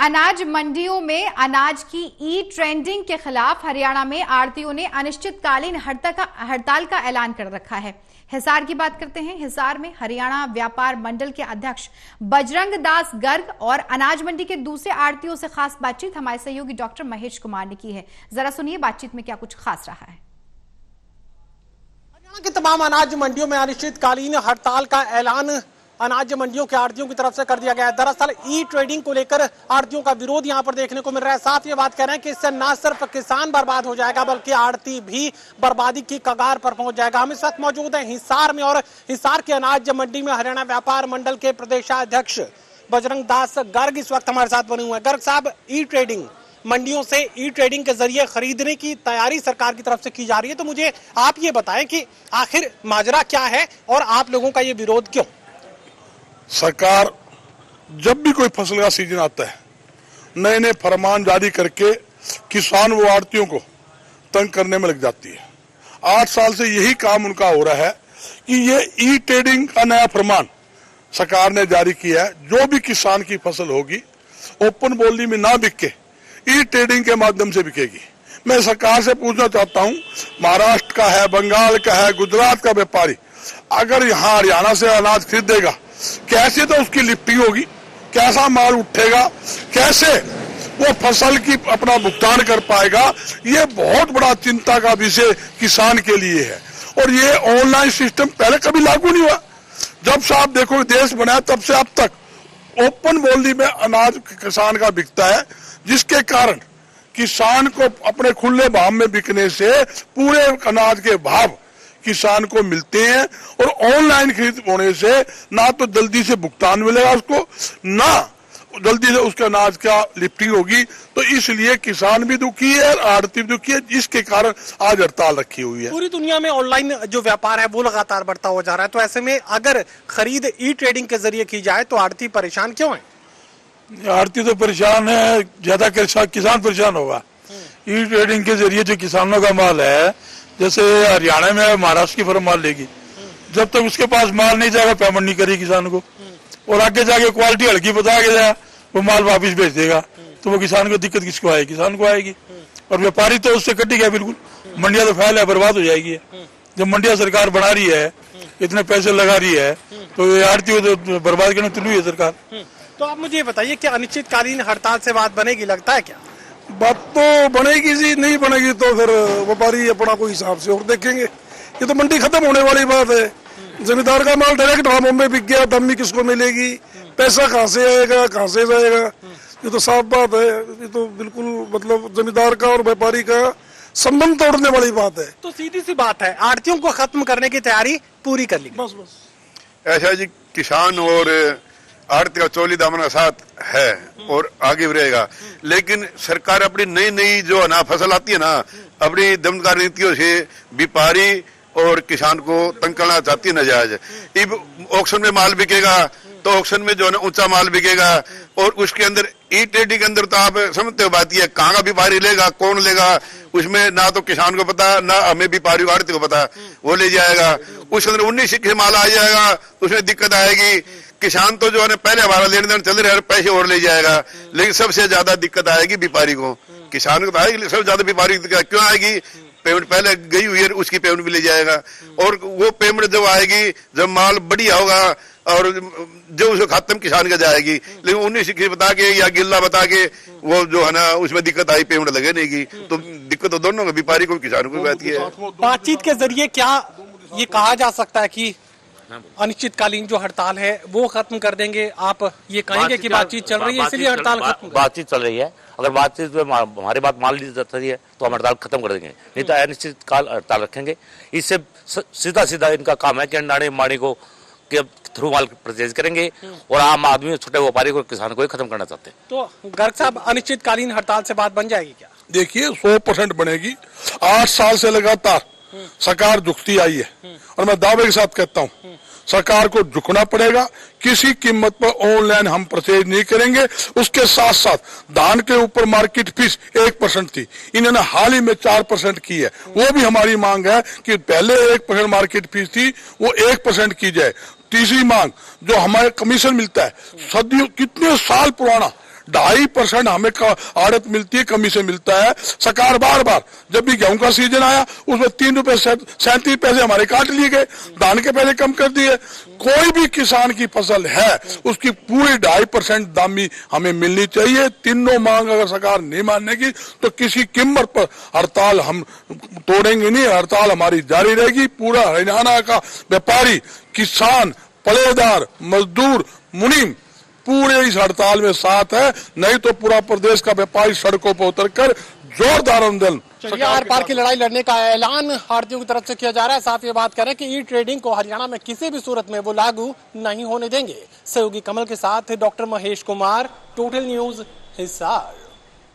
अनाज मंडियों में अनाज की ई ट्रेंडिंग के खिलाफ हरियाणा में आढ़तियों ने अनिश्चितकालीन हड़ताल का ऐलान कर रखा है। हिसार की बात करते हैं। हिसार में हरियाणा व्यापार मंडल के अध्यक्ष बजरंग दास गर्ग और अनाज मंडी के दूसरे आढ़तियों से खास बातचीत हमारे सहयोगी डॉक्टर महेश कुमार ने की है। जरा सुनिए बातचीत में क्या कुछ खास रहा है। हरियाणा की तमाम अनाज मंडियों में अनिश्चितकालीन हड़ताल का ऐलान अनाज मंडियों के आढ़तियों की तरफ से कर दिया गया है। दरअसल ई ट्रेडिंग को लेकर आढ़तियों का विरोध यहां पर देखने को मिल रहा है। साथ ये बात कह रहे हैं कि इससे न सिर्फ किसान बर्बाद हो जाएगा बल्कि आढ़ती भी बर्बादी की कगार पर पहुंच जाएगा। हम इस वक्त मौजूद हैं हिसार में और हिसार के अनाज मंडी में हरियाणा व्यापार मंडल के प्रदेशाध्यक्ष बजरंग दास गर्ग इस वक्त हमारे साथ बने हुए हैं। गर्ग साहब, ई ट्रेडिंग मंडियों से ई ट्रेडिंग के जरिए खरीदने की तैयारी सरकार की तरफ से की जा रही है, तो मुझे आप ये बताएं कि आखिर माजरा क्या है और आप लोगों का ये विरोध क्यों? सरकार जब भी कोई फसल का सीजन आता है नए नए फरमान जारी करके किसान व आढ़तियों को तंग करने में लग जाती है। 8 साल से यही काम उनका हो रहा है कि ये ई ट्रेडिंग का नया फरमान सरकार ने जारी किया है। जो भी किसान की फसल होगी ओपन बोली में ना बिक के ई ट्रेडिंग के माध्यम से बिकेगी। मैं सरकार से पूछना चाहता हूं, महाराष्ट्र का है, बंगाल का है, गुजरात का व्यापारी अगर यहाँ हरियाणा से अनाज खरीदेगा कैसे तो उसकी लिफ्टिंग होगी, कैसा माल उठेगा, कैसे वो फसल की अपना भुगतान कर पाएगा। ये बहुत बड़ा चिंता का विषय किसान के लिए है। और ये ऑनलाइन सिस्टम पहले कभी लागू नहीं हुआ। जब से आप देखो देश बनाया तब से अब तक ओपन बोली में अनाज किसान का बिकता है, जिसके कारण किसान को अपने खुले भाव में बिकने से पूरे अनाज के भाव किसान को मिलते हैं और ऑनलाइन खरीद होने से ना तो जल्दी से भुगतान मिलेगा उसको, ना जल्दी से उसका अनाज का लिफ्टिंग होगी। तो इसलिए किसान भी दुखी है और आढ़ती भी दुखी है, जिसके कारण आज हड़ताल रखी हुई है। पूरी दुनिया में ऑनलाइन जो व्यापार है वो लगातार बढ़ता हो जा रहा है, तो ऐसे में अगर खरीद ई ट्रेडिंग के जरिए की जाए तो आढ़ती परेशान क्यों है? आढ़ती तो परेशान है, ज्यादा किसान परेशान होगा। ई ट्रेडिंग के जरिए जो किसानों का माल है, जैसे हरियाणा में महाराष्ट्र की फर्म माल लेगी, जब तक उसके पास माल नहीं जाएगा पेमेंट नहीं करेगी किसान को, और आगे जाके क्वालिटी हल्की बता के जाए वो माल वापस भेज देगा, तो वो किसान को दिक्कत किसको आएगी? किसान को आएगी। और व्यापारी तो उससे कटी गया बिल्कुल। मंडिया तो फैल है, बर्बाद हो जाएगी। जब मंडिया सरकार बना रही है, इतने पैसे लगा रही है, तो ये आढ़ती तो बर्बाद करने तुली है सरकार। तो आप मुझे बताइए कि अनिश्चितकालीन हड़ताल से बात बनेगी, लगता है क्या? बात तो बनेगी जी, नहीं बनेगी तो फिर व्यापारी अपना कोई हिसाब से और देखेंगे। ये तो मंडी खत्म होने वाली बात है। जमींदार का माल डायरेक्ट दामों में बिक गया, दम किसको मिलेगी, पैसा कहाँ से आएगा, कहाँ से जाएगा? ये तो साफ बात है। ये तो बिल्कुल मतलब जमींदार का और व्यापारी का संबंध तोड़ने वाली बात है। तो सीधी सी बात है, आढ़तियों को खत्म करने की तैयारी पूरी कर ली। बस ऐसा जी, किसान और आढ़ती का चोली दामन का साथ है और आगे भी रहेगा। लेकिन सरकार अपनी नई नई जो है ना फसल आती है ना, अपनी दमनकार नीतियों से व्यापारी और किसान को तंग करना चाहती है नाजायज। अब ऑक्शन में माल बिकेगा तो ऑक्शन में जो है ना ऊंचा माल बिकेगा, और उसके अंदर ई ट्रेडिंग के अंदर तो आप समझते हो बात ये, कहाँ का व्यापारी लेगा, कौन लेगा, उसमें ना तो किसान को पता ना हमें व्यापारी आढ़ती को पता, वो ले जाएगा। उसके अंदर 19 से माल आ जाएगा, उसमें दिक्कत आएगी। किसान तो जो है पहले हमारा लेन देन चल रहा है, पैसे और ले जाएगा, लेकिन सबसे ज्यादा दिक्कत आएगी व्यापारी को। किसान को तो आएगी, सबसे ज्यादा व्यापारी क्यों आएगी? पेमेंट पहले गई हुई है, उसकी पेमेंट भी ले जाएगा। और वो पेमेंट जब आएगी, जब माल बढ़िया होगा और जो उसको खाते में किसान का जाएगी, लेकिन 19 बता के या गिल्ला बता के वो जो है ना उसमें दिक्कत आई, पेमेंट लगे नहीं की, तो दिक्कत तो दोनों को, व्यापारी को किसान को भी आती है। बातचीत के जरिए क्या ये कहा जा सकता है कि अनिश्चितकालीन जो हड़ताल है वो खत्म कर देंगे? आप ये कहेंगे कि बातचीत चल रही है इसलिए हड़ताल खत्म? बातचीत चल रही है, अगर बातचीत में हमारी बात मान ली जाती है तो हम हड़ताल खत्म कर देंगे, नहीं तो अनिश्चितकाल हड़ताल रखेंगे। इससे सीधा सीधा इनका काम है कि अंडाणी माड़ी को के थ्रू माल परचेज करेंगे और आम आदमी, छोटे व्यापारी को, किसान को ही खत्म करना चाहते हैं। तो गर्ग साहब, अनिश्चितकालीन हड़ताल से बात बन जाएगी क्या? देखिए 100% बनेगी। 8 साल से लगातार सरकार झुकती आई है और मैं दावे के साथ कहता हूँ सरकार को झुकना पड़ेगा। किसी कीमत पर ऑनलाइन हम परचेज नहीं करेंगे। उसके साथ साथ धान के ऊपर मार्केट फीस 1% थी, इन्होंने हाल ही में 4% की है। वो भी हमारी मांग है कि पहले 1% मार्केट फीस थी, वो 1% की जाए। तीसरी मांग, जो हमारे कमीशन मिलता है, सदियों कितने साल पुराना 2.5% हमें आड़त मिलती है, कमी से मिलता है। सरकार बार बार जब भी गेहूं का सीजन आया उसमें 3 रुपए 37 पैसे हमारे काट लिए गए, धान के पैसे कम कर दिए। कोई भी किसान की फसल है उसकी पूरी 2.5% दामी हमें मिलनी चाहिए। तीनों मांग अगर सरकार नहीं मानेगी तो किसी कीमत पर हड़ताल हम तोड़ेंगे नहीं, हड़ताल हमारी जारी रहेगी। पूरा हरियाणा का व्यापारी, किसान, पलेदार, मजदूर, मुनीम पूरे इस हड़ताल में साथ है, नहीं तो पूरा प्रदेश का व्यापारी सड़कों पर उतरकर जोरदार आंदोलन। आर पार की लड़ाई लड़ने का ऐलान आड़तियों की तरफ से किया जा रहा है। साथ ही बात करें कि ई ट्रेडिंग को हरियाणा में किसी भी सूरत में वो लागू नहीं होने देंगे। सहयोगी कमल के साथ doctor Mahesh Kumar, total news, Hisar.